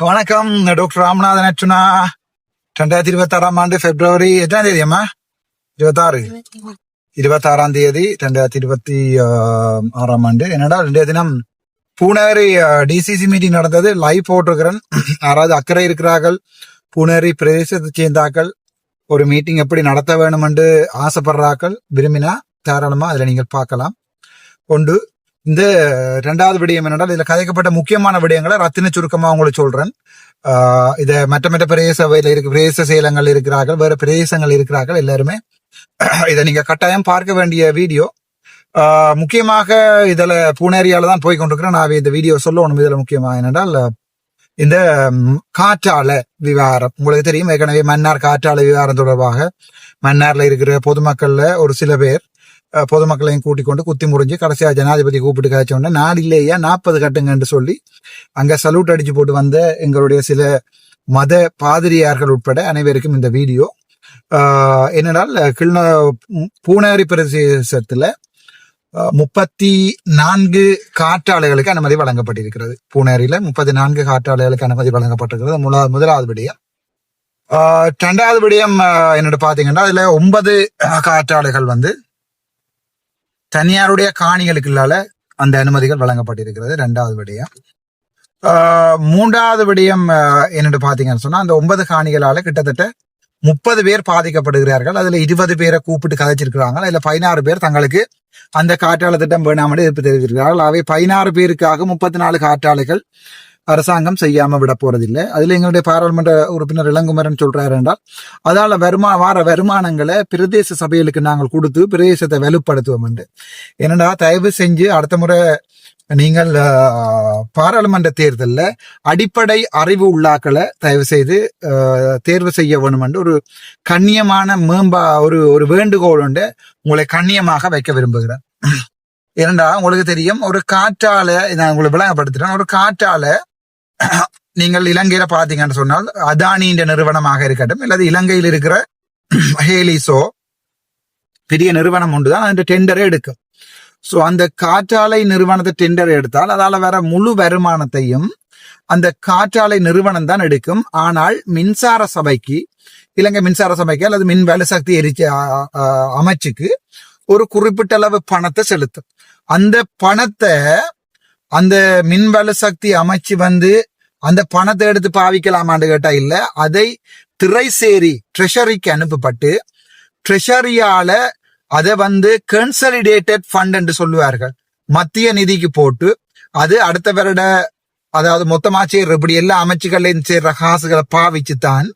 வணக்கம். டாக்டர் ராமநாதன் அர்ச்சுனா. 2026 பிப்ரவரி எட்டாம் தேதி அம்மா 26ஆம் தேதி 2026 என்னடா இன்றைய தினம் பூனேரி டிசிசி மீட்டிங் நடந்தது. லைவ் போட்டிருக்கிறேன். யாராவது அக்கறை இருக்கிறார்கள், பூனேரி பிரதேசத்தை சேர்ந்தாக்கள் ஒரு மீட்டிங் எப்படி நடத்த வேணும் என்று ஆசைப்படுறாக்கள் விரும்பினா தாராளமா அதுல நீங்கள் பார்க்கலாம். ஒன்று இந்த 2வது விடயம் என்னென்றால், இதுல கதைக்கப்பட்ட முக்கியமான விடயங்களை ரத்தின சுருக்கமா உங்களுக்கு சொல்றேன். இத மற்ற பிரதேச சபையில இருக்கு, பிரதேச செயலங்கள் இருக்கிறார்கள், வேற பிரதேசங்கள் இருக்கிறார்கள், எல்லாருமே இதை நீங்க கட்டாயம் பார்க்க வேண்டிய வீடியோ. முக்கியமாக இதுல பூனேரியால தான் போய் கொண்டிருக்கிறேன். நான் இந்த வீடியோ சொல்லணும். இதுல முக்கியமாக என்னென்றால், இந்த காற்றாலை விவகாரம் உங்களுக்கு தெரியும். ஏற்கனவே மன்னார் காற்றாலை விவகாரம் தொடர்பாக மன்னார்ல இருக்கிற பொதுமக்கள்ல ஒரு சில பேர் பொதுமக்களையும் கூட்டிக் கொண்டு குத்தி முறிஞ்சு கடைசியா ஜனாதிபதி கூப்பிட்டு காய்ச்சோன்னா நாடிலேயே 40 கட்டுங்கன்னு சொல்லி அங்க சல்யூட் அடிச்சு போட்டு வந்த எங்களுடைய சில மத பாதிரியார்கள் உட்பட அனைவருக்கும் இந்த வீடியோ. என்னென்னால், பூனேரி பிரதேசத்துல 34 காற்றாலைகளுக்கு அனுமதி வழங்கப்பட்டிருக்கிறது. பூனேரியில 34 காற்றாலைகளுக்கு அனுமதி வழங்கப்பட்டிருக்கிறது. முதலாவது விடயம். 2வது விடயம் என்னோட பாத்தீங்கன்னா, அதுல 9 காற்றாலைகள் தனியாருடைய காணிகளுக்குள்ளால அந்த அனுமதிகள் வழங்கப்பட்டிருக்கிறது. 2வது விடயம். 3வது விடயம் என்னென்னு பாத்தீங்கன்னு சொன்னா, அந்த 9 காணிகளால கிட்டத்தட்ட 30 பேர் பாதிக்கப்படுகிறார்கள். அதுல 20 பேரை கூப்பிட்டு கதைச்சிருக்கிறாங்க. அதுல 16 பேர் தங்களுக்கு அந்த காற்றாலை திட்டம் வேணாமல் எதிர்ப்பு தெரிவித்திருக்கிறார்கள். அவை 16 பேருக்காக 34 காற்றாலைகள் அரசாங்கம் செய்யாம விட போறதில்லை. அதுல எங்களுடைய பாராளுமன்ற உறுப்பினர் இளங்குமரன் சொல்றாரு என்றால், அதால வார வருமானங்களை பிரதேச சபைகளுக்கு நாங்கள் கொடுத்து பிரதேசத்தை வலுப்படுத்துவோம் என்று. என்னடா, தயவு செஞ்சு அடுத்த முறை நீங்கள் பாராளுமன்ற தேர்தலில் அடிப்படை அறிவு உள்ளாக்களை தயவு செய்து தேர்வு செய்ய வேணும் என்று ஒரு கண்ணியமான ஒரு வேண்டுகோள் உண்டு. உங்களை கண்ணியமாக வைக்க விரும்புகிறேன். ஏனென்றா, உங்களுக்கு தெரியும், ஒரு காற்றாலை, நான் உங்களை விளங்கப்படுத்துறேன், ஒரு காற்றாலை நீங்கள் இலங்கையில பாத்தீங்கன்னு சொன்னால் அதானின்ற நிறுவனமாக இருக்கட்டும், அல்லது இலங்கையில் இருக்கிற ஹேலிசோ பெரிய நிறுவனம் ஒன்றுதான் அந்த டெண்டரை எடுக்கும். சோ அந்த காற்றாலை நிறுவனத்தை டெண்டர் எடுத்தால் அதால வர முழு வருமானத்தையும் அந்த காற்றாலை நிறுவனம் தான் எடுக்கும். ஆனால் மின்சார சபைக்கு, இலங்கை மின்சார சபைக்கு அல்லது மின் வலுசக்தி அமைச்சுக்கு ஒரு குறிப்பிட்ட அளவு பணத்தை செலுத்தும். அந்த பணத்தை அந்த மின்வல சக்தி அமைச்சு அந்த பணத்தை எடுத்து பாவிக்கலாமான்னு கேட்டா இல்ல, அதை திரைசேரி ட்ரெஷரிக்கு அனுப்பப்பட்டு ட்ரெஷரியால அதை கன்சாலிடேட்டட் ஃபண்ட் என்று சொல்லுவார்கள், மத்திய நிதிக்கு போட்டு அது அடுத்த வருட, அதாவது மொத்தமா சேர்ற இப்படி எல்லா அமைச்சுகளையும் சேர்ற காசுகளை பாவிச்சுதான்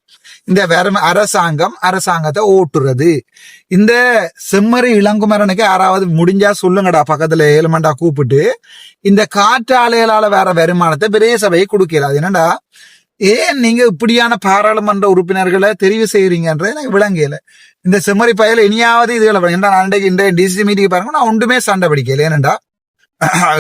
இந்த அரசாங்கத்தை ஓட்டுறது. இந்த செம்மறி இளங்குமரனுக்கு யாராவது முடிஞ்சா சொல்லுங்கடா, பக்கத்துல ஏழுமண்டா கூப்பிட்டு இந்த காற்றாலைகளால வேற வருமானத்தை பெரிய சபையை கொடுக்கிறாது. என்னடா, ஏன் நீங்க இப்படியான பாராளுமன்ற உறுப்பினர்களை தெரிவு செய்யறீங்கன்றது எனக்கு விளங்கல. இந்த செம்மறி பயல இனியாவது இதுகளை இந்த டிசிசி மீட்டிங் பாருங்க, நான் ஒன்றுமே சண்டை பிடிக்கல. ஏனண்டா,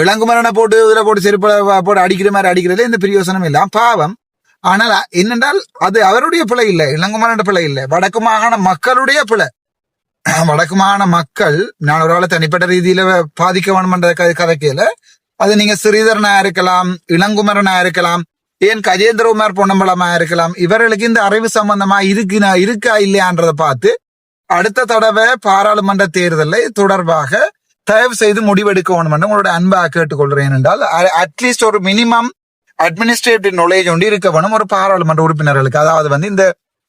இளங்குமரனை போட்டு இதுல போட்டு செருப்பு போட்டு அடிக்கிற மாதிரி அடிக்கிறதுல இந்த பிரயோசனம் இல்ல, பாவம். ஆனால் என்னென்றால், அது அவருடைய பிழை இல்லை, இளங்குமரன் பிழை இல்லை, வடக்கு மாகாண மக்களுடைய பிழை. வடக்கு மாகாண மக்கள், நான் ஒரு ஆளை தனிப்பட்ட ரீதியில பாதிக்க வேணும் என்ற கதைக்கையில, அது நீங்க ஸ்ரீதரனா இருக்கலாம், இளங்குமரனா இருக்கலாம், ஏன் கஜேந்திரகுமார் பொன்னம்பலமா இருக்கலாம், இவர்களுக்கு இந்த அறிவு சம்பந்தமா இருக்கா இல்லையான்றதை பார்த்து அடுத்த தடவை பாராளுமன்ற தேர்தலில் தொடர்பாக தயவு செய்து முடிவெடுக்க வேணும் என்று உங்களோட அன்பா கேட்டுக்கொள்றேன். என்றால் அட்லீஸ்ட் ஒரு மினிமம் அட்மினிஸ்ட்ரேட்டிவ் நாலேஜ் ஒன்று இருக்க வேணும் ஒரு பாராளுமன்ற உறுப்பினர்களுக்கு. அதாவது இந்த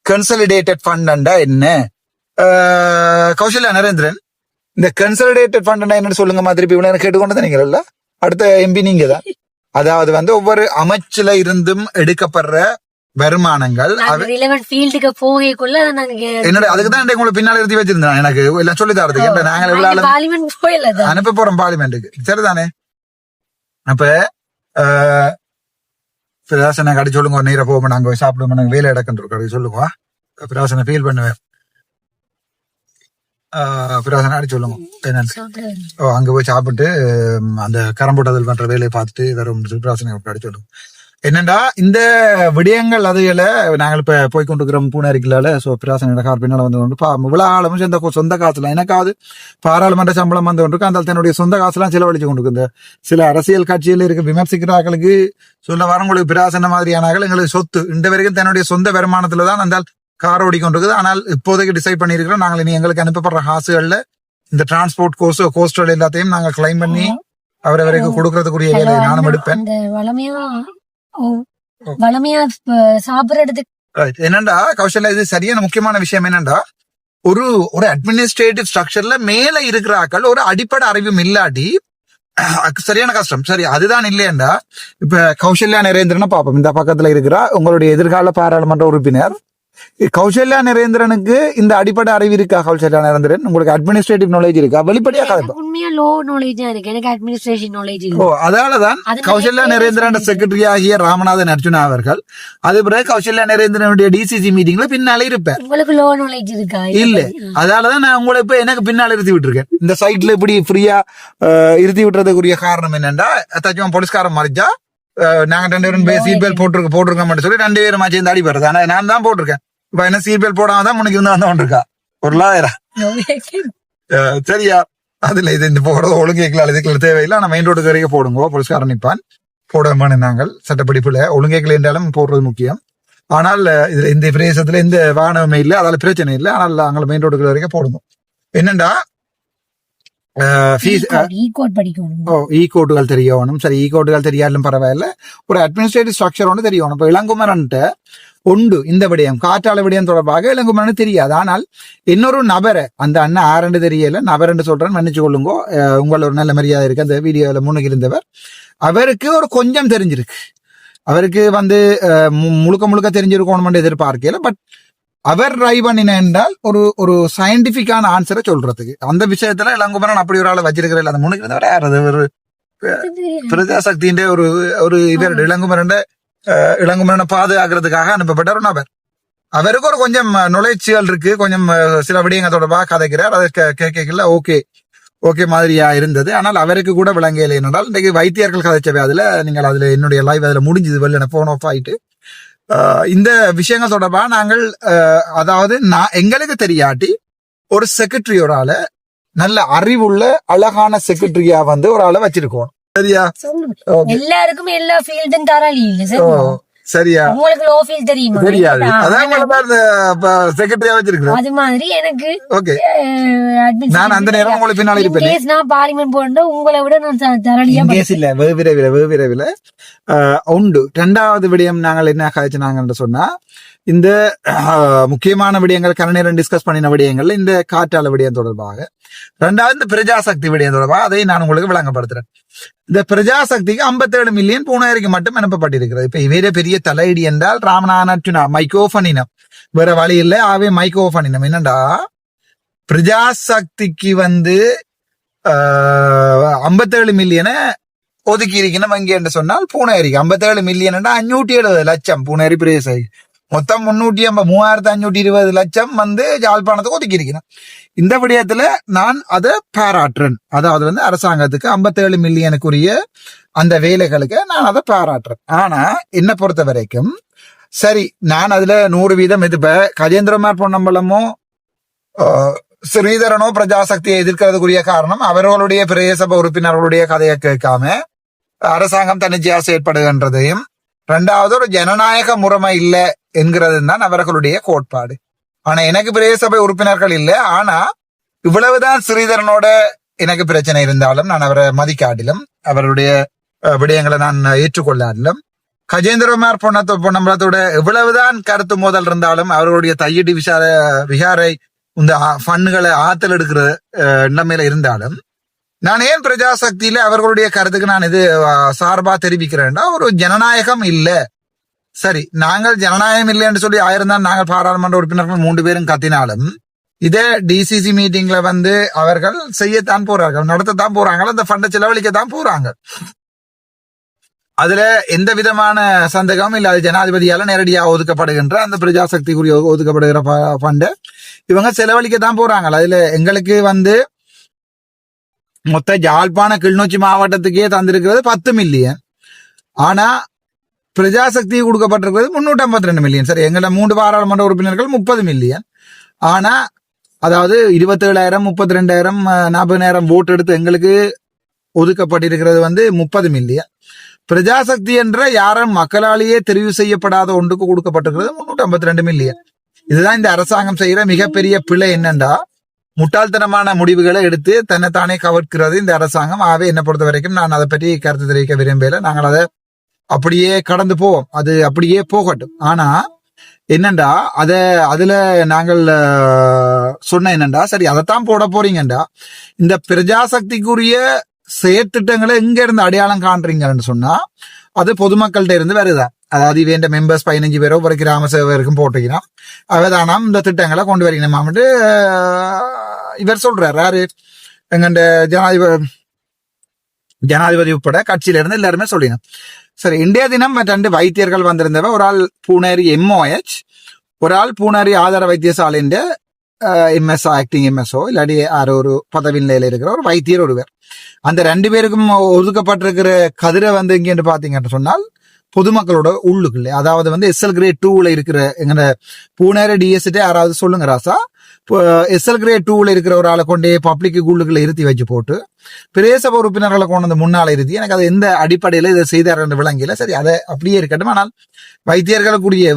கன்சாலிடேட்டட் ஃபண்டா என்ன, கௌசல்யா நரேந்திரன், இந்த கன்சாலிடேட்டட் ஃபண்டா என்னன்னு சொல்லுங்க மாதிரி இவ்வளவு கேட்டுக்கொண்டு நீங்கள்ல அடுத்த எம்பி நீங்க தான். அதாவது ஒவ்வொரு அமைச்சுல இருந்தும் எடுக்கப்படுற வருமானங்கள் என்னோட அதுக்குதான் உங்களுக்கு பின்னால எழுதி வச்சிருந்தேன். எனக்கு எல்லாம் சொல்லி தரதுக்கு நாங்க அனுப்ப போறோம் பார்லிமெண்ட்டுக்கு, சரிதானே? அப்ப பிரகாசனை கடி சொல்லுங்க, ஒரு நீரை போக நாங்க சாப்பிடுவோம், நாங்க வேலை இடக்குன்னு சொல்லுங்க, பிரகாசனை ஃபீல் பண்ணுவேன். பிரகாசனை அடி சொல்லுங்க என்னன்னு, அங்க போய் சாப்பிட்டு அந்த கரம்போட்டதில் பண்ற வேலையை பார்த்துட்டு வரும் பிரகாசனை அடி சொல்லுங்க. என்னண்டா இந்த விடயங்கள் அதுல நாங்கள் இப்ப போய் கொண்டிருக்கிறோம் பூனேரிக்கலால பிராசனோட கார் பின்னால வந்து கொண்டு இவ்வளவு ஆளும் சொந்த காசுல எனக்காவது பாராளுமன்ற சம்பளம் வந்து கொண்டிருக்கு அந்த தன்னுடைய சொந்த காசுலாம் செலவழிச்சு கொண்டிருக்கு சில அரசியல் கட்சியில் இருக்க விமர்சிக்கிறார்களுக்கு சொல்ல வரங்களுக்கு பிராசன மாதிரியானார்கள் எங்களுக்கு சொத்து இந்த வரைக்கும் தன்னுடைய சொந்த வருமானத்துலதான் அந்த கார் ஓடிக்கொண்டிருக்குது. ஆனால் இப்போதைக்கு டிசைட் பண்ணிருக்கிறோம் நாங்கள் இனி எங்களுக்கு அனுப்பப்படுற காசுகள்ல இந்த டிரான்ஸ்போர்ட் கோஸ்டல் எல்லாத்தையும் நாங்கள் கிளைம் பண்ணி அவரவருக்கு கொடுக்கறதுக்குரிய வேலையை நானும் எடுப்பேன். என்னண்டா கௌசல்யா இது சரியான முக்கியமான விஷயம் என்னண்டா ஒரு அட்மினிஸ்ட்ரேட்டிவ் ஸ்ட்ரக்சர்ல மேல இருக்கிற ஆக்கள் ஒரு அடிப்படை அறிவும் இல்லாட்டி சரியான கஷ்டம். சரி அதுதான் இல்லையண்டா இப்ப கௌசல்யா நரேந்திரனை பாப்போம் இந்த பக்கத்துல இருக்கிறா உங்களுடைய எதிர்கால பாராளுமன்ற உறுப்பினர் கௌசல்யா நரேந்திரனுக்கு இந்த அடிப்படை அறிவு இருக்கா? கௌசல்யா நரேந்திரன் உங்களுக்கு அட்மினிஸ்ட்ரேட்டிவ் நாலேஜ் இருக்கா? வெளிப்படையா உண்மையா லோ நாலேஜ் இருக்கு எனக்கு அட்மினிஸ்ட்ரேஷன் நாலேஜ் ஓ அதனாலதான் கௌசல்யா நரேந்திரன் செக்ரட்டரி ஆகிய ராமநாதன் அர்ஜுனா அவர்கள் அது பிறகு கௌசல்யா நரேந்திரனுடைய டிசிசி மீட்டிங்ல பின்னாலே இருப்பேன். உங்களுக்கு லோ நாலேஜ் இருக்கா? இல்ல அதனாலதான் நான் உங்களை இப்ப எனக்கு பின்னால் இருத்தி விட்டுருக்கேன். இந்த சைட்ல இப்படி ஃப்ரீயா இருத்தி விட்டுறதுக்குரிய காரணம் என்னன்னா ஏதாச்சும் போலீஸ்காரன் மறைச்சா நாங்க 2 பேரும் சீட் பெல்ட் போட்டிருக்கோம் சொல்லி 2 பேரும் சேர்ந்து அடிப்படுறது. ஆனா நான் தான் போட்டிருக்கேன். இப்ப என்ன சீட் பெல்ட் போடாம தான் முன்னுக்கு இருந்தா வந்திருக்கா ஒரு லாயரா சரியா? அதுல இது இந்த போடுறது ஒழுங்கேக்கலாம் இதுக்கு தேவையில்லை. ஆனா மெயின் ரோடுக்கு வரைக்கும் போடுங்க போலீஸ்காரன் நிப்பான் போடாம நாங்கள் சட்டப்படிப்புல ஒழுங்கேக்கல என்றாலும் போடுறது முக்கியம். ஆனால் இதுல இந்த பிரதேசத்துல இந்த வாகனமே இல்லை அதால பிரச்சனை இல்லை. ஆனால் அங்கே மெயின் ரோடுக்கு வரைக்கும் போடுங்க. என்னண்டா கோட்டுகள் தெரியணும். சரி கோட்டுகள் தெரியாலும் பரவாயில்ல ஒரு அட்மினிஸ்ட்ரேட்டிவ் ஸ்ட்ரக்சர் ஒன்று தெரியணும். இப்ப இளங்குமரன்ட்ட உண்டு இந்த விடயம் காற்றாலை விடயம் தொடர்பாக இளங்குமரன் தெரியாது. ஆனால் இன்னொரு நபரை அந்த அண்ணன் ஆரண்டு தெரியல நபர் சொல்றேன் மன்னிச்சு கொள்ளுங்க. உங்கள ஒரு நல்ல மரியாதை இருக்கு அந்த வீடியோல முன்னுக்கு இருந்தவர் அவருக்கு ஒரு கொஞ்சம் தெரிஞ்சிருக்கு. அவருக்கு வந்து முழுக்க தெரிஞ்சிருக்கணும் எதிர்பார்க்கல. பட் அவர் ட்ரை பண்ணின என்றால் ஒரு சயின்டிபிக்கான ஆன்சரை சொல்றதுக்கு அந்த விஷயத்துல இளங்குமரன் அப்படி ஒரு ஆளை வச்சிருக்கிற அந்த முன்னுக்கு இருந்தவர் யார்? ஒரு பிரஜாசக்தியின் ஒரு இவர் இளங்குமரனை பாதுகாக்கிறதுக்காக அனுப்பப்பட்ட ஒரு நபர். அவருக்கு ஒரு கொஞ்சம் நுழைச்சிகள் இருக்கு. கொஞ்சம் சில விடயங்கள் தொடர்பாக கதைக்கிறார். அதை கேட்கல ஓகே மாதிரியா இருந்தது. ஆனால் அவருக்கு கூட விளங்கலை என்றால் இன்றைக்கு வைத்தியர்கள் கதைச்சவை அதுல நீங்கள் அதுல என்னுடைய லைவ் அதுல முடிஞ்சது வெளில போன் ஆஃப் ஆயிட்டு இந்த விஷயங்கள் தொடர்பாக நாங்கள் அதாவது எங்களுக்கு தெரியாட்டி ஒரு செக்ரட்டரி ஒரு ஆளை நல்ல அறிவுள்ள அழகான செக்ரட்டரியா வந்து ஒரு ஆளை வச்சிருக்கோம். சரியா? எல்லாருக்குமே எல்லா ஃபீல்டும் தரலி சரியா? உங்களுக்கு லோ ஃபீல் தெரியுமா? தெரியாது. அதான் செக்ரட்டரியா வச்சிருக்கேன். அது மாதிரி எனக்கு ஓகே நான் அந்த நேரம் உங்களுக்கு பின்னால இருப்பேன். நான் பார்லிமெண்ட் போறேன் உங்களை விட நான் தரலியா இல்ல வெவ்விரைவில் உண்டு. 2வது விடயம் நாங்கள் என்ன காய்ச்சினாங்கன்னு சொன்னா இந்த முக்கியமான விடயங்கள் கரநேரம் டிஸ்கஸ் பண்ணின விடயங்கள்ல இந்த காற்றாலை விடயம் தொடர்பாக 2வது இந்த பிரஜாசக்தி விடயம் தொடர்பாக அதை நான் உங்களுக்கு விளங்கப்படுத்துறேன். இந்த பிரஜாசக்திக்கு 57 மில்லியன் பூனேரிக்கு மட்டும் அனுப்பப்பட்டிருக்கிறது. இப்ப இவரே பெரிய தலையீடு என்றால் ராமநாதன் அர்ஜுனா மைக்ரோஃபனினம் வேற வழி இல்லை. ஆவே மைக்ரோஃபனினம் என்னண்டா பிரஜாசக்திக்கு வந்து 57 மில்லியனை ஒதுக்கி இருக்கணும். அங்கே என்று சொன்னால் பூனேரிக்கு 57 மில்லியன் 570 லட்சம் பூனேரி பிரதேச மொத்தம் 350,520 லட்சம் வந்து யாழ்ப்பாணத்துக்கு ஒதுக்கி இருக்கணும். இந்த விடயத்துல நான் அதை பாராட்டுறேன். அதாவது வந்து அரசாங்கத்துக்கு 57 மில்லியனுக்குரிய அந்த வேலைகளுக்கு நான் அதை பாராட்டுறேன். ஆனா என்னை பொறுத்த வரைக்கும் சரி நான் அதுல 100% எதிர்ப்ப கஜேந்திரமார் பொன்னம்பலமோ ஸ்ரீதரனோ பிரஜாசக்தியை எதிர்க்கிறதுக்குரிய காரணம் அவர்களுடைய பிரதேசபை உறுப்பினர்களுடைய கதையை கேட்காம அரசாங்கம் தன்னிச்சையா செயற்படுகின்றதையும் 2வது ஒரு ஜனநாயக முறைமை இல்லை என்கிறது தான் அவர்களுடைய கோட்பாடு. ஆனா எனக்கு பிரதேசபை உறுப்பினர்கள் இல்லை. ஆனா இவ்வளவுதான் ஸ்ரீதரனோட எனக்கு பிரச்சனை இருந்தாலும் நான் அவரை மதிக்காட்டிலும் அவருடைய விடயங்களை நான் ஏற்றுக்கொள்ளாட்டிலும் கஜேந்திரமார் பொன்னம்பலத்தோட எவ்வளவுதான் கருத்து மோதல் இருந்தாலும் அவர்களுடைய தையடி விகாரை இந்த ஃபண்டுகளை ஆத்தல் எடுக்கிற நிலைமையில இருந்தாலும் நான் ஏன் பிரஜாசக்தியில அவர்களுடைய கருத்துக்கு நான் இது சார்பா தெரிவிக்கிறேன்னா ஒரு ஜனநாயகம் இல்ல. சரி நாங்கள் ஜனநாயகம் இல்லைன்னு சொல்லி 1000 தான் நாங்கள் பாராளுமன்ற உறுப்பினர்கள் 3 பேரும் கத்தினாலும் இதே டிசிசி மீட்டிங்ல வந்து அவர்கள் செய்யத்தான் போறார்கள் நடத்தத்தான் போறாங்க அந்த ஃபண்டை செலவழிக்கத்தான் போறாங்க. அதுல எந்த விதமான சந்தேகமும் இல்ல. அது ஜனாதிபதியால நேரடியாக ஒதுக்கப்படுகின்ற அந்த பிரஜாசக்திக்குரிய ஒதுக்கப்படுகிற ஃபண்டை இவங்க செலவழிக்கத்தான் போறாங்க. அதுல எங்களுக்கு வந்து மொத்த யாழ்ப்பாண கிளிநொச்சி மாவட்டத்துக்கே தந்திருக்கிறது 10 மில்லியன். ஆனா பிரஜாசக்தி கொடுக்கப்பட்டிருக்கிறது 352 மில்லியன். சரி, எங்களோட 3 பாராளுமன்ற உறுப்பினர்கள் 30 மில்லியன். ஆனா அதாவது 27,000 32,000 40,000 ஓட்டு எடுத்து எங்களுக்கு ஒதுக்கப்பட்டிருக்கிறது 30 மில்லியன். பிரஜாசக்தி என்ற யாரும் மக்களாலேயே தெரிவு செய்யப்படாத ஒன்றுக்கு கொடுக்கப்பட்டிருக்கிறது 352 மில்லியன். இதுதான் இந்த அரசாங்கம் செய்யற மிகப்பெரிய பிழை. என்னண்டா, முட்டாள்தனமான முடிவுகளை எடுத்து தன்னைத்தானே கவர்க்கிறது இந்த அரசாங்கம். ஆகவே என்னை பொறுத்த வரைக்கும் நான் அதை பற்றி கருத்து தெரிவிக்க விரும்பல. நாங்கள் அதை அப்படியே கடந்து போவோம், அது அப்படியே போகட்டும். ஆனா என்னண்டா, அதுல நாங்கள் சொன்ன என்னண்டா, சரி அதைத்தான் போட போறீங்கண்டா, இந்த பிரஜாசக்திக்குரிய செயற்திட்டங்களை எங்க இருந்து அடையாளம் காண்றீங்கன்னு சொன்னா அது பொதுமக்கள்கிட்ட இருந்து வருதா. அதாவது இவன் மெம்பர்ஸ் 15 பேரோ ஒரு கிராம சேவருக்கும் போட்டீங்கன்னா அவதானம் இந்த திட்டங்களை கொண்டு வரீங்கன்னு இவர் சொல்றாரு. யாரு, எங்கண்ட ஜனாதிபதி உட்பட கட்சியில இருந்து எல்லாருமே சொல்லினோம். சரி, இன்றைய தினம் 2 வைத்தியர்கள் வந்திருந்தவ. ஒரு ஆள் பூனேரி MOH, ஒரு ஆள் பூனேரி ஆதார வைத்தியசாலையின் MSO, ஆக்டிங் MSO, இல்லாடி ஒரு பதவி நிலையில இருக்கிற ஒரு வைத்தியர் ஒருவர். அந்த 2 பேருக்கும் ஒதுக்கப்பட்டிருக்கிற கதிரை இங்கன்னு பாத்தீங்கன்னு சொன்னால் பொதுமக்களோட உள்ளுக்குள்ளே, அதாவது SL கிரேட் 2ல இருக்கிற எங்க பூனேரி டிஎஸ்டே யாராவது சொல்லுங்க ராசா, SL கிரேட் 2ல இருக்கிற ஒரு ஆளை கொண்டே பப்ளிக் உள்ளுக்குள்ள இருத்தி வச்சு போட்டு பிரதேச உறுப்பினர்களை கொண்டு வந்து முன்னால இருத்தி, எனக்கு அது எந்த அடிப்படையில இதை செய்தார் விளங்கல. சரி, அதை அப்படியே இருக்கட்டும். ஆனால் வைத்தியர்களுக்குரிய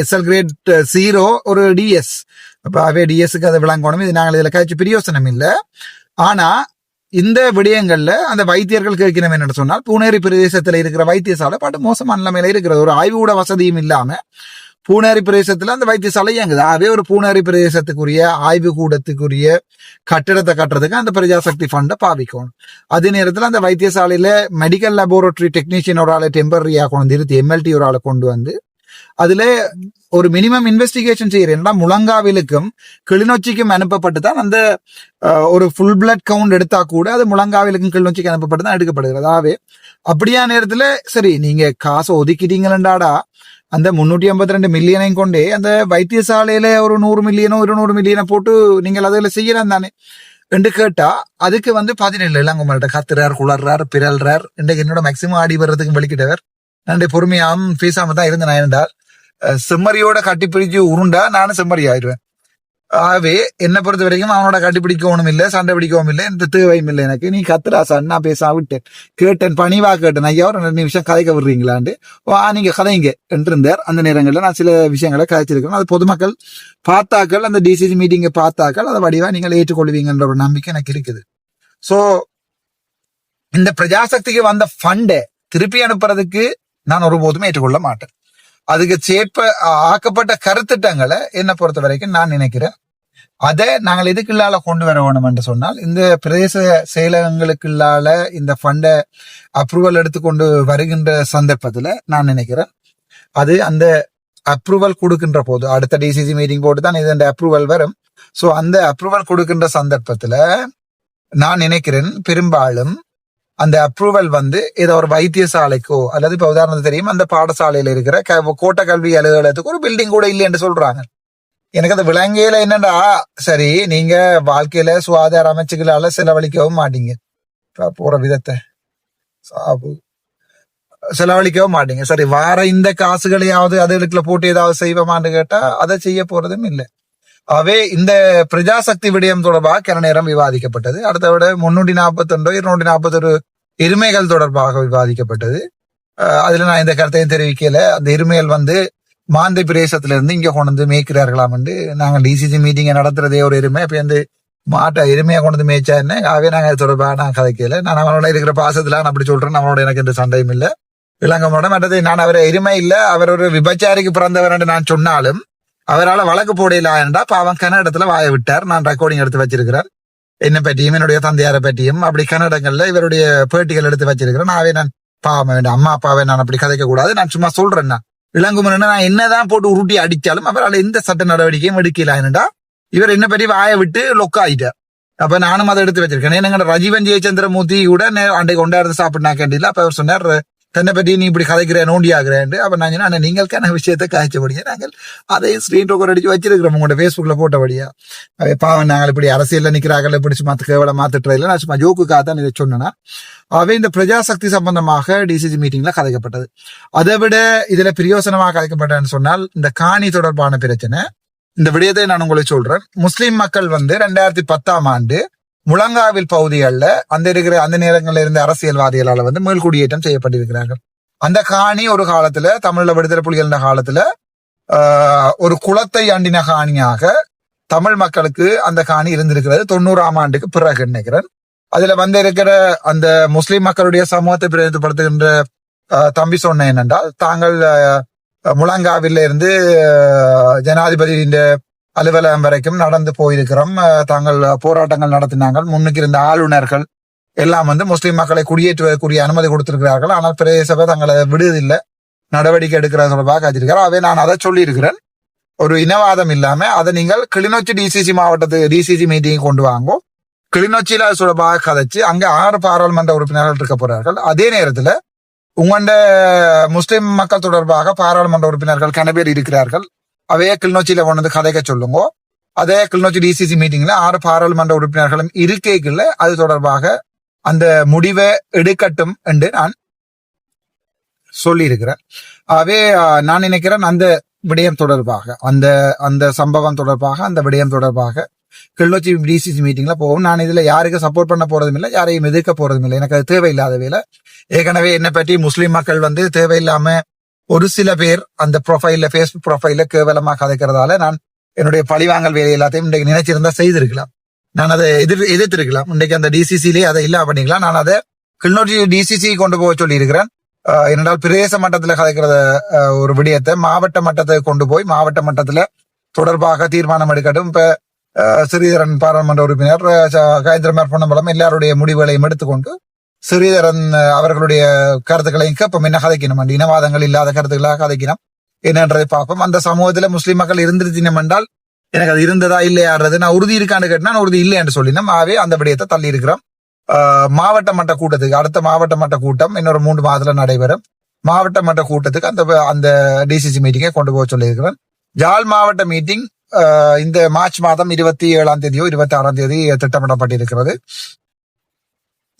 SL கிரேட் 0 ஒரு DS, அப்ப அவே டிஎஸ்க்கு அதை விளங்கணும். இது நாங்கள் இதுல கழிச்சு பிரயோசனம் இல்லை. ஆனா இந்த விடயங்கள்ல அந்த வைத்தியர்கள் கேட்கணும் என்னன்னு சொன்னால், பூனேரி பிரதேசத்துல இருக்கிற வைத்தியசாலை பாட்டு மோசமான நிலைமையில இருக்கிறது. ஒரு ஆய்வுக்கூட வசதியும் இல்லாம பூனேரி பிரதேசத்துல அந்த வைத்தியசாலை இயங்குது. ஆகவே ஒரு பூனேரி பிரதேசத்துக்குரிய ஆய்வு கூடத்துக்குரிய கட்டிடத்தை கட்டுறதுக்கு அந்த பிரஜாசக்தி ஃபண்டை பாவிக்கணும். அதே நேரத்துல அந்த வைத்தியசாலையில மெடிக்கல் லேபோரட்டரி டெக்னீஷியன் ஒரு ஆளை டெம்பரரியா கொண்டு இருத்தி MLT ஒரு ஆளை கொண்டு வந்து அதுல ஒரு மினிமம் இன்வெஸ்டிகேஷன் செய்யறேன். முழங்காவிலுக்கும் கிளிநொச்சிக்கும் அனுப்பப்பட்டு தான் அந்த ஒரு ஃபுல் பிளட் கவுண்ட் எடுத்தா கூட அது முழங்காவிலுக்கும் கிளிநொச்சிக்கு அனுப்பப்பட்டு தான் எடுக்கப்படுகிறது. அதாவே அப்படியா நேரத்துல சரி நீங்க காசை ஒதுக்கிட்டீங்களா, அந்த 352 மில்லியனையும் கொண்டே அந்த வைத்தியசாலையில ஒரு 100 மில்லியனோ 200 மில்லியனை போட்டு நீங்கள் அதுல செய்யலாம் தானே என்று கேட்டா அதுக்கு 17 இளங்குமல்கிட்ட கத்துறார், குளர்றார், பிறல்றார். இன்றைக்கு என்னோட மேக்சிமம் ஆடி வர்றதுக்கு வெளிக்கிட்டவர். நான் பொறுமையாவும் பேசாம தான் இருந்தேன். என்றால் செம்மறியோட கட்டி பிடிச்சு உருண்டா நானும் செம்மறி ஆயிடுவேன். ஆகவே என்னை பொறுத்த வரைக்கும் அவனோட கட்டிப்பிடிக்கவும் இல்லை, சண்டை பிடிக்கவும் இல்லை, இந்த தேவையும் இல்லை எனக்கு. நீ கத்துறா சார், நான் பேச விட்டேன், கேட்டேன், பணிவா கேட்டேன். ஐயா ஒரு 2 நிமிஷம் கதைக்க விடுறீங்களாண்டு நீங்க கதைங்க என்றிருந்தார். அந்த நேரங்களில் நான் சில விஷயங்களை கதைச்சிருக்கேன். அது பொதுமக்கள் பார்த்தாக்கள், அந்த டிசிசி மீட்டிங்கை பார்த்தாக்கள் அதை வடிவா நீங்கள் ஏற்றுக்கொள்வீங்கன்ற ஒரு நம்பிக்கை எனக்கு இருக்குது. சோ இந்த பிரஜாசக்திக்கு வந்த ஃபண்டை திருப்பி அனுப்புறதுக்கு நான் ஒருபோதும் ஏற்றுக்கொள்ள மாட்டேன். அதுக்கு ஆக்கப்பட்ட கருத்திட்டங்களை என்னை பொறுத்த வரைக்கும் நான் நினைக்கிறேன் அதை நாங்கள் எதுக்குள்ளால கொண்டு வர வேணும் என்று சொன்னால், இந்த பிரதேச செயலகங்களுக்குள்ளால இந்த ஃபண்டை அப்ரூவல் எடுத்துக்கொண்டு வருகின்ற சந்தர்ப்பத்துல நான் நினைக்கிறேன் அது அந்த அப்ரூவல் கொடுக்கின்ற போது அடுத்த டிசிசி மீட்டிங் போட்டு தான் இது அப்ரூவல் வரும். சோ அந்த அப்ரூவல் கொடுக்கின்ற சந்தர்ப்பத்துல நான் நினைக்கிறேன் பெரும்பாலும் அந்த அப்ரூவல் ஏதோ ஒரு வைத்தியசாலைக்கோ அல்லது இப்ப உதாரணத்துக்கு தெரியும் அந்த பாடசாலையில இருக்கிற கோட்ட கல்வி அலுவலகத்துக்கு ஒரு பில்டிங் கூட இல்லை என்று சொல்றாங்க. எனக்கு அந்த விலங்கையில என்னடா, சரி நீங்க வாழ்க்கையில சுகாதார அமைச்சுகளால செலவழிக்கவும் மாட்டீங்க, போற விதத்தை செலவழிக்கவும் மாட்டீங்க. சரி, வார இந்த காசுகளையாவது அதுகளுக்குள்ள போட்டு ஏதாவது செய்வோமான்னு கேட்டா அதை செய்ய போறதும் இல்லை. அவே இந்த பிரஜாசக்தி விடயம் தொடர்பாக கன நேரம் விவாதிக்கப்பட்டது. அடுத்த விட 341 241 எருமைகள் தொடர்பாக விவாதிக்கப்பட்டது. அதுல நான் இந்த கருத்தையும் தெரிவிக்கல. அந்த எருமைகள் மாந்தை பிரதேசத்துல இருந்து இங்க கொண்டு மேய்க்கிறார்களாம். நாங்க டிசிசி மீட்டிங் நடத்துறதே ஒரு எருமை, இப்ப மாட்டை எருமையா கொண்டு மேய்ச்சா என்ன, ஆகவே நாங்க அது தொடர்பாக நான் கதைக்கல. நான் அவனோட இருக்கிற பாசத்துல நான் அப்படி சொல்றேன், அவனோட எனக்கு எந்த சண்டையும் இல்லை. இளங்கமோட மற்றது நான் அவரை எருமை இல்ல, அவர் ஒரு விபச்சாரிக்கு பிறந்தவர் என்று நான் சொன்னாலும் அவரால் வழக்கு போடலான்டா பாவம் கன்னடத்துல வாய விட்டார். நான் ரெக்கார்டிங் எடுத்து வச்சிருக்கிறேன், என்னை பற்றியும் என்னுடைய தந்தையாரை பற்றியும் அப்படி கன்னடங்கள்ல இவருடைய பேட்டிகள் எடுத்து வச்சிருக்கிறேன். நான் பாவம் வேண்டாம், அம்மா அப்பாவை நான் அப்படி கதைக்க கூடாது, நான் சும்மா சொல்றேன்னா இளங்குமரன் நான் என்னதான் போட்டு உருட்டி அடிச்சாலும் அவரால் எந்த சட்ட நடவடிக்கையும் எடுக்கலான்டா இவர் என்ன பற்றி வாய விட்டு லொக்க ஆயிட்டார். அப்ப நானும் அதை எடுத்து வச்சிருக்கேன். என்னங்க ரஜீவன் ஜெயச்சந்திரமூர்த்தி கூட அன்றைக்கு கொண்டாடுறது சாப்பிட்னா கேண்டில அப்ப அவர் சொன்னார் தன்னை பற்றி நீ இப்படி கதைக்கிற நோண்டி ஆகுறேன். அப்ப நான் சொன்னா நீங்களுக்கான விஷயத்த காய்ச்சபடியா நாங்கள் அதை ஸ்கிரீன் டோக்கர் அடிச்சு வச்சிருக்கிறோம் உங்களோட Facebookல போட்டபடியா. பாவம் நாங்கள் இப்படி அரசியல்ல நிக்கிறார்கள் பிடிச்சு கேவல மாத்துட்டு இல்லை, நான் சும்மா ஜோக்குக்காக தான் இதை சொன்னேன்னா. அவை இந்த பிரஜாசக்தி சம்பந்தமாக டிசிசி மீட்டிங்ல கதைக்கப்பட்டது. அதை விட இதுல பிரயோசனமாக கதைக்கப்பட்டதுன்னு சொன்னால் இந்த காணி தொடர்பான பிரச்சனை. இந்த விடயத்தை நான் உங்களுக்கு சொல்றேன். முஸ்லிம் மக்கள் 2010ஆம் ஆண்டு முழங்காவில் பகுதிகளில் அந்த நேரங்களில் இருந்த அரசியல்வாதிகளால் மேல்குடியேற்றம் செய்யப்பட்டிருக்கிறார்கள். அந்த காணி ஒரு காலத்துல தமிழ்ல விடுதலை புலிகள் காலத்துல ஒரு குளத்தை அண்டின காணியாக தமிழ் மக்களுக்கு அந்த காணி இருந்திருக்கிறது 90ஆம் ஆண்டுக்கு பிறகு நினைக்கிறேன். அதுல இருக்கிற அந்த முஸ்லிம் மக்களுடைய சமூகத்தை பிரதிநிதிப்படுத்துகின்ற தம்பி சொன்ன என்னென்றால், தாங்கள் முழங்காவில இருந்து ஜனாதிபதியின் அலுவலகம் வரைக்கும் நடந்து போயிருக்கிறோம், தாங்கள் போராட்டங்கள் நடத்தினாங்கள், முன்னுக்கு இருந்த ஆளுநர்கள் எல்லாம் முஸ்லிம் மக்களை குடியேற்றுவதற்குரிய அனுமதி கொடுத்திருக்கிறார்கள். ஆனால் பிரதேச சபை தங்களை விடுவதில்லை, நடவடிக்கை எடுக்கிற தொடர்பாக காத்திருக்கிறார். அவை நான் அதை சொல்லி இருக்கிறேன். ஒரு இனவாதம் இல்லாம அதை நீங்கள் கிளிநொச்சி டிசிசி மீட்டிங் கொண்டு வாங்கோ. கிளிநொச்சியில அது தொடர்பாக கதைச்சு அங்க 6 பாராளுமன்ற உறுப்பினர்கள் இருக்க போறார்கள். அதே நேரத்துல உங்களோட முஸ்லிம் மக்கள் தொடர்பாக பாராளுமன்ற உறுப்பினர்கள் கன பேர் இருக்கிறார்கள். அவையே கிளிநொச்சியில கொண்டு கதைக்க சொல்லுங்க. அதே கிளிநொச்சி டிசிசி மீட்டிங்ல 6 பாராளுமன்ற உறுப்பினர்களும் இருக்கைக்குள்ள அது தொடர்பாக அந்த முடிவை எடுக்கட்டும் என்று நான் சொல்லி இருக்கிறேன். அவே நான் நினைக்கிறேன் அந்த விடயம் தொடர்பாக அந்த சம்பவம் தொடர்பாக அந்த விடயம் தொடர்பாக கிளிநொச்சி டிசிசி மீட்டிங்ல போகும். நான் இதுல யாருக்கு சப்போர்ட் பண்ண போறதும் இல்லை, யாரையும் எதிர்க்க போறதும் இல்லை. எனக்கு அது தேவையில்லாத வேலை. ஏற்கனவே என்னை பற்றி முஸ்லிம் மக்கள் தேவையில்லாம ஒரு சில பேர் அந்த Facebook ப்ரொஃபைல கேவலமா கதைக்கிறதால நான் என்னுடைய பழிவாங்கல் வேலை எல்லாத்தையும் இன்றைக்கு நினைச்சிருந்தா செய்திருக்கலாம். நான் அதை எதிர்த்திருக்கலாம். இன்றைக்கு அந்த டிசிசிலேயே அதை இல்லா பண்ணிக்கலாம். நான் அதை கிளிநொச்சி டிசிசி கொண்டு போக சொல்லி இருக்கிறேன். என்னென்றால் பிரதேச மட்டத்துல கதைக்கிறத ஒரு விடயத்தை மாவட்ட மட்டத்தை கொண்டு போய் மாவட்ட மட்டத்துல தொடர்பாக தீர்மானம் எடுக்கட்டும். இப்ப ஸ்ரீதரன் பாராளுமன்ற உறுப்பினர், கஜேந்திரமார் பொன்னம்பலம் எல்லாருடைய முடிவுகளையும் எடுத்துக்கொண்டு ஸ்ரீதரன் அவர்களுடைய கருத்துக்களையும் கேட்போம். என்ன கதைக்கணும், இனவாதங்கள் இல்லாத கருத்துக்களாக கதைக்கணும் என்னன்றதை பார்ப்போம். அந்த சமூகத்துல முஸ்லிம் மக்கள் இருந்திருத்தினம் என்றால் எனக்கு அது இருந்ததா இல்லையாடுறது நான் உறுதி இருக்கான்னு கேட்டா நான் உறுதி இல்லை என்று சொல்லினோம். ஆகவே அந்த விடயத்தை தள்ளி இருக்கிறோம். மாவட்ட மட்ட கூட்டத்துக்கு அடுத்த மாவட்ட மட்ட கூட்டம் இன்னொரு 3 மாதத்துல நடைபெறும். மாவட்ட மட்ட கூட்டத்துக்கு அந்த டிசிசி மீட்டிங்கை கொண்டு போக சொல்லியிருக்கிறேன். ஜாழ் மாவட்ட மீட்டிங் இந்த மார்ச் மாதம் 27ஆம் தேதியோ 26ஆம் தேதி திட்டமிடப்பட்டிருக்கிறது.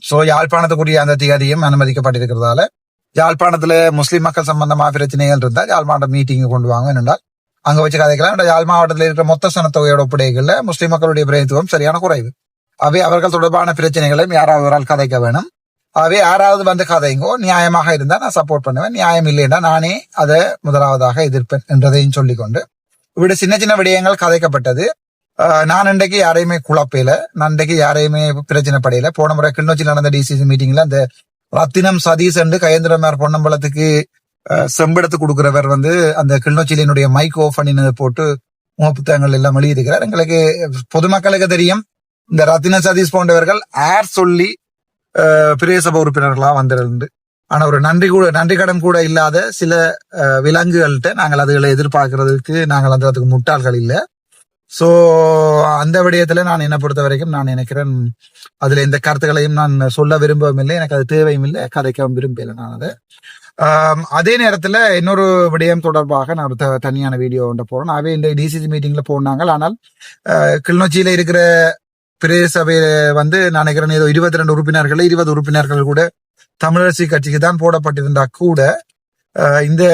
சோ யாழ்ப்பாணத்துக்குரிய அந்த திகதியும் அனுமதிக்கப்பட்டிருக்கிறதால யாழ்ப்பாணத்துல முஸ்லிம் மக்கள் சம்பந்தமா பிரச்சனைகள் இருந்தால் யாழ்ப்பாணம் மீட்டிங் கொண்டு வாங்க என்றால் அங்க வச்சு கதைக்கலாம். யாழ் மாவட்டத்தில் இருக்கிற மொத்த சனத்தொகையோட ஒப்படைகள்ல முஸ்லிம் மக்களுடைய பிரதித்துவம் சரியான குறைவு. அவை அவர்கள் தொடர்பான பிரச்சனைகளையும் யாராவது ஒரு ஆள் கதைக்க வேணும். அவை யாராவது கதைங்கோ, நியாயமாக இருந்தா நான் சப்போர்ட் பண்ணுவேன், நியாயம் இல்லைன்னா நானே அதை முதலாவதாக எதிர்ப்பேன் என்றதையும் சொல்லிக்கொண்டு இப்படி சின்ன சின்ன விடயங்கள் கதைக்கப்பட்டது. நான் இன்றைக்கு யாரையுமே குழப்பையில, நான் இன்றைக்கு யாரையுமே பிரச்சனை படையில. போன முறை கிளிநொச்சியில் நடந்த டிசிசி மீட்டிங்ல அந்த ரத்தினம் சதீஷ் என்று கஜேந்திரமார் பொன்னம்பலத்துக்கு செம்பெடுத்து கொடுக்கிறவர் அந்த கிளிநொச்சியினுடைய மைக் ஓஃப் பண்ணினதை போட்டு புத்தகங்கள் எல்லாம் எழுதியிருக்கிறார். எங்களுக்கு பொதுமக்களுக்கு தெரியும் இந்த ரத்தின சதீஷ் போன்றவர்கள் சொல்லி பிரதேசபை உறுப்பினர்களா வந்திருந்து. ஆனா ஒரு நன்றி கடன் கூட இல்லாத சில விலங்குகள்கிட்ட நாங்கள் அதுகளை எதிர்பார்க்கறதுக்கு நாங்கள் அதுக்கு முட்டாள்கள் இல்லை. சோ அந்த விடயத்துல நான் என்ன பொறுத்த வரைக்கும் நான் நினைக்கிறேன் அதுல எந்த கருத்துக்களையும் நான் சொல்ல விரும்பவும் இல்லை, எனக்கு அது தேவையும் இல்லை, கதைக்கவும் விரும்பல நான் அதை. அதே நேரத்துல இன்னொரு விடயம் தொடர்பாக நான் ஒரு தனியான வீடியோ ஒன்று போறேன். அவை இந்த டிசிசி மீட்டிங்ல போனாங்க. ஆனால் கிளிநொச்சியில இருக்கிற பிரதேச சபையில நான் நினைக்கிறேன் ஏதோ 22 உறுப்பினர்கள் 20 உறுப்பினர்கள் கூட தமிழரசி கட்சிக்கு தான் போடப்பட்டிருந்தா கூட இந்த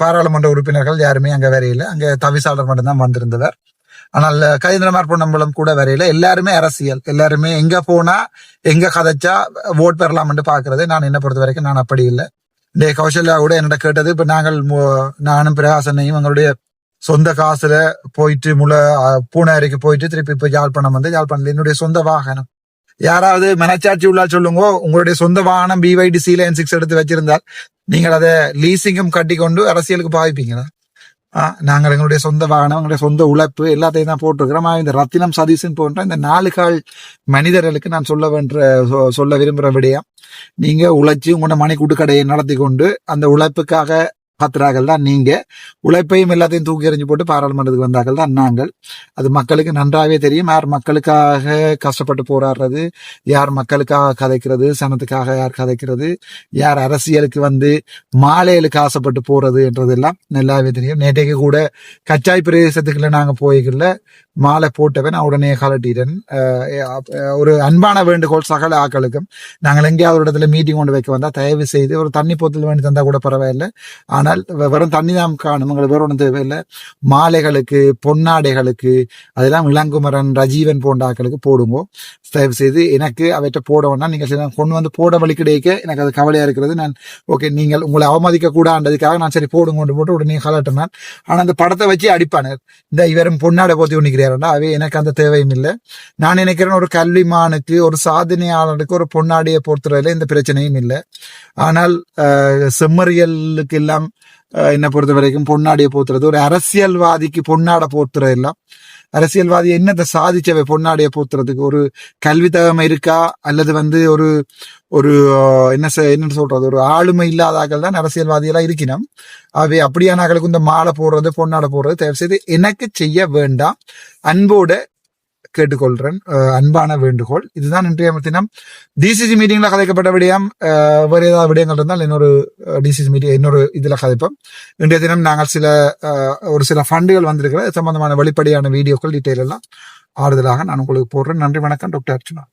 பாராளுமன்ற உறுப்பினர்கள் யாருமே அங்க வரையில. அங்க தவிசாளர் மட்டும்தான் வந்திருந்தவர். ஆனால் கஜேந்திரமார் பொன்னம்பலம் கூட வரையில. எல்லாருமே அரசியல், எல்லாருமே எங்க போனா எங்க கதைச்சா ஓட் பெறலாம்னு பாக்குறது. நான் என்ன பொறுத்த வரைக்கும் நான் அப்படி இல்லை. இந்த கௌசல்யா கூட என்னோட கேட்டது, இப்ப நானும் பிரகாசனையும் எங்களுடைய சொந்த காசுல போயிட்டு பூனாரிக்கு போயிட்டு திருப்பி இப்ப யாழ்ப்பாணம் என்னுடைய சொந்த வாகனம். யாராவது மனச்சாட்சி உள்ளா சொல்லுங்க, உங்களுடைய சொந்த வாகனம் BYD Line 6 எடுத்து வச்சிருந்தால் நீங்கள் அதை லீசிங்கும் கட்டி கொண்டு அரசியலுக்கு பாவிப்பீங்களா? நாங்கள் எங்களுடைய சொந்த வாகனம், எங்களுடைய சொந்த உழைப்பு எல்லாத்தையும் தான் போட்டிருக்கிறோம். இந்த ரத்தினம் சதீஷன் போன்ற இந்த 4 கால் மனிதர்களுக்கு நான் சொல்ல விரும்புகிற விடயம், நீங்க உழைச்சி உங்களோட மணிக்கூட்டு கடையை நடத்தி கொண்டு அந்த உழைப்புக்காக பத்திராக்கள் தான் நீங்க. உழைப்பையும் எல்லாத்தையும் தூக்கி எறிஞ்சு போட்டு பாராளுமன்றத்துக்கு வந்தார்கள் தான் நாங்கள். அது மக்களுக்கு நன்றாகவே தெரியும். யார் மக்களுக்காக கஷ்டப்பட்டு போராடுறது, யார் மக்களுக்காக கதைக்கிறது, சனத்துக்காக யார் கதைக்கிறது, யார் அரசியலுக்கு மாலைகளுக்கு ஆசைப்பட்டு போறது என்றதெல்லாம் நல்லாவே தெரியும். நேற்றைக்கு கூட கச்சாய் பிரதேசத்துக்குள்ள நாங்க போய்கல மாலை போட்டவன் நான் உடனே கலட்டிட்டேன். ஒரு அன்பான வேண்டுகோள் சகல ஆக்களுக்கும், நாங்கள் எங்கேயாவது இடத்துல மீட்டிங் கொண்டு வைக்க வந்தா தயவு செய்து ஒரு தண்ணி போத்தல் வேண்டி தந்தா கூட பரவாயில்லை. ஆனால் வெறும் தண்ணி தான் காணும், உங்களுக்கு வேற ஒன்றும் தேவையில்லை. மாலைகளுக்கு, பொன்னாடைகளுக்கு, அதெல்லாம் இளங்குமரன், ரஜீவன் போன்ற ஆக்களுக்கு போடுங்க தயவு செய்து. எனக்கு அவற்றை போடணும்னா நீங்கள் கொண்டு போட வழி கிடைக்க எனக்கு அது கவலையா இருக்கிறது. நான் ஓகே, நீங்கள் உங்களை அவமதிக்க கூடாதுக்காக நான் சரி போடுங்க போட்டு உடனே கலட்டினான். ஆனா அந்த படத்தை வச்சு அடிப்பானு, இந்த இவரும் பொன்னாடை போத்தி ஒண்ணிக்கிறாருன்னா அவை எனக்கு அந்த தேவையும் இல்லை. நான் நினைக்கிறேன் ஒரு கல்விமானுக்கு, ஒரு சாதனையாளருக்கு ஒரு பொன்னாடையை பொறுத்துறதுல இந்த பிரச்சனையும் இல்லை. ஆனால் செம்மறியலுக்கு எல்லாம் என்ன பொறுத்த வரைக்கும் பொன்னாடியை போத்துறது, ஒரு அரசியல்வாதிக்கு பொன்னாடை போத்துறது எல்லாம், அரசியல்வாதி என்னத்தை சாதிச்சவை பொன்னாடியை போத்துறதுக்கு? ஒரு கல்வி தகமை இருக்கா, அல்லது ஒரு ஒரு என்ன சொல்றது, ஒரு ஆளுமை இல்லாதாக்கள் தான் அரசியல்வாதியெல்லாம் இருக்கணும். அவை அப்படியானாக்களுக்கு இந்த மாலை போடுறது, பொன்னாடை போடுறது தயவு செய்து எனக்கு செய்ய வேண்டாம். அன்போட கேட்டுக்கொள்றேன், அன்பான வேண்டுகோள். இதுதான் இன்றைய தினம் டிசிசி மீட்டிங்ல கதைக்கப்பட்ட விடயம். வேறு ஏதாவது விடயங்கள் இருந்தால் இன்னொரு டிசிசி மீட்டிங் இன்னொரு இதுல கதைப்போம். இன்றைய தினம் நாங்கள் ஒரு சில ஃபண்டுகள் வந்திருக்கிற சம்பந்தமான வெளிப்படையான வீடியோக்கள் டீட்டெயில் எல்லாம் ஆறுதலாக நான் உங்களுக்கு போடுறேன். நன்றி, வணக்கம். டாக்டர் அர்ச்சனா.